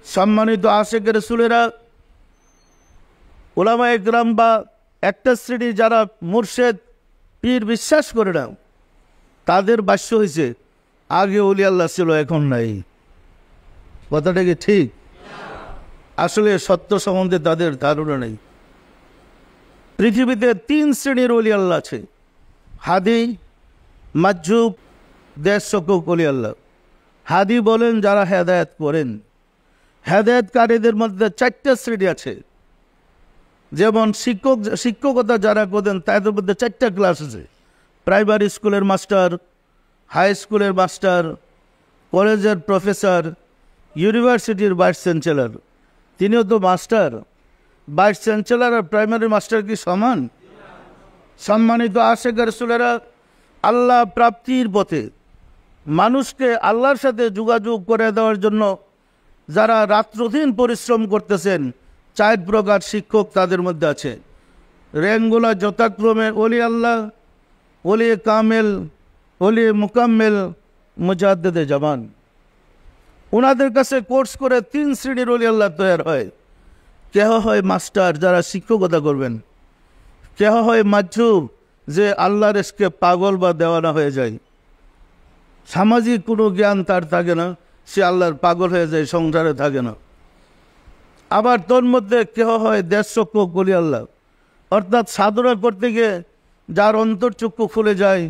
সম্মানিত আশেকের রাসূলেরা, উলামায়ে কেরাম বা একটা শ্রেণী যারা মুর্শেদ পীর বিশ্বাস করে না, তাদের ভাষ্য হয়েছে আগে ওলি আল্লাহ ছিল, এখন নাই। কথাটা কি ঠিক? আসলে সত্য সম্বন্ধে তাদের ধারণা নেই। পৃথিবীতে 3 শ্রেণীর ওলি আল্লাহ আছে: হাদি, মাজুব, দেশসকক ওলি আল্লাহ। হাদি বলেন যারা হেদায়েত করেন। হেদায়েতকারীদের মধ্যে 4টা শ্রেণী আছে। যেমন শিক্ষকতা যারা করেন তাদের মধ্যে 4টা ক্লাস আছে: প্রাইমারি স্কুলের মাস্টার, হাই স্কুলের মাস্টার, কলেজের প্রফেসর, ইউনিভার্সিটির ভাইস চ্যান্সেলর। তিনিও তো মাস্টার। ভাইস চ্যান্সেলর আর প্রাইমারি মাস্টার কি সমান? সম্মানিত আশেকের রাসূলেরা, আল্লাহ প্রাপ্তির পথে মানুষকে আল্লাহর সাথে যোগাযোগ করে দেওয়ার জন্য যারা রাত্রদিন পরিশ্রম করতেছেন, 4 প্রকার শিক্ষক তাদের মধ্যে আছে। র্যাঙ্কগুলো যথাক্রমে ওলি আল্লাহ, ওলি কামেল, ওলি মুকাম্মেল, মুজাদ্দিদে জামান। ওনাদের কাছে কোর্স করে 3 শ্রেণীর ওলি আল্লাহ তৈরি হয়। কেহ হয় মাস্টার, যারা শিক্ষকতা করবেন। কেহ হয় মাজুব, যে আল্লাহর ইশকে পাগল বা দেওয়ানা হয়ে যায়। সামাজিক কোনো জ্ঞান তার থাকে না, সে আল্লাহর পাগল হয়ে যায়, সংসারে থাকে না। আবার তোর মধ্যে কেহ হয় দেশসকক ওলি আল্লাহ, অর্থাৎ সাধনা করতে গিয়ে যার অন্তর্চক্ষু খুলে যায়,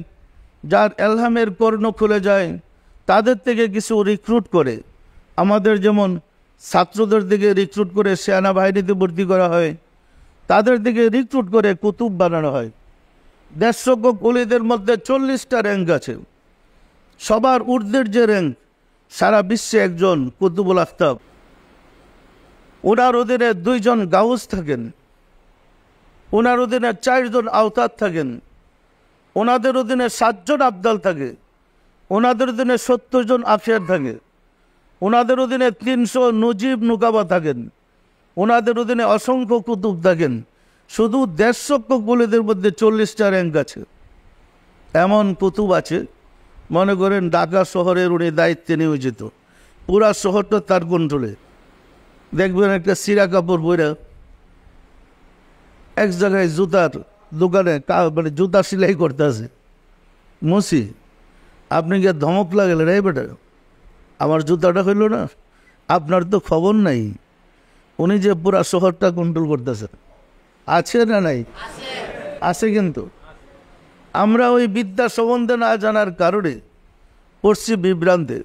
যার এলহামের কর্ণ খুলে যায়, তাদের থেকে কিছু রিক্রুট করে, আমাদের যেমন ছাত্রদের দিকে রিক্রুট করে সেনাবাহিনীতে ভর্তি করা হয়, তাদের দিকে রিক্রুট করে কুতুব বানানো হয়। দেশসকক ওলিদের মধ্যে 40টা র্যাঙ্ক আছে। সবার ঊর্ধ্বের যে র্যাঙ্ক, সারা বিশ্বে একজন কুতুবুল আফতাব। ওনার অধীনে 2 জন গাউস থাকেন, ওনার অধীনে 4 জন আওতাদ থাকেন, ওনাদের অধীনে 7 জন আবদাল থাকে, ওনাদের অধীনে 70 জন আফিয়ার থাকে, ওনাদের অধীনে 300 নজিব নুকাবা থাকেন, ওনাদের অধীনে অসংখ্য কুতুব থাকেন। শুধু দেশসকক ওলিদের মধ্যে 40টা র্যাঙ্ক আছে। এমন কুতুব আছে, মনে করেন ঢাকা শহরের উনি দায়িত্বে নিয়োজিত, পুরা শহরটা তার কন্ট্রোলে। দেখবেন একটা সিরা কাপড় পরে এক জায়গায় জুতার দোকানে মানে জুতা সেলাই করতে আছে। মুসি, আপনি গিয়ে ধমক লাগলেন, রে বেটা আমার জুতাটা হইল না, আপনার তো খবর নাই। উনি যে পুরা শহরটা কন্ট্রোল করতেছেন। আছে না নাই? আছে। কিন্তু আমরা ওই বিদ্যা সম্বন্ধে না জানার কারণে পড়ছি বিভ্রান্তে।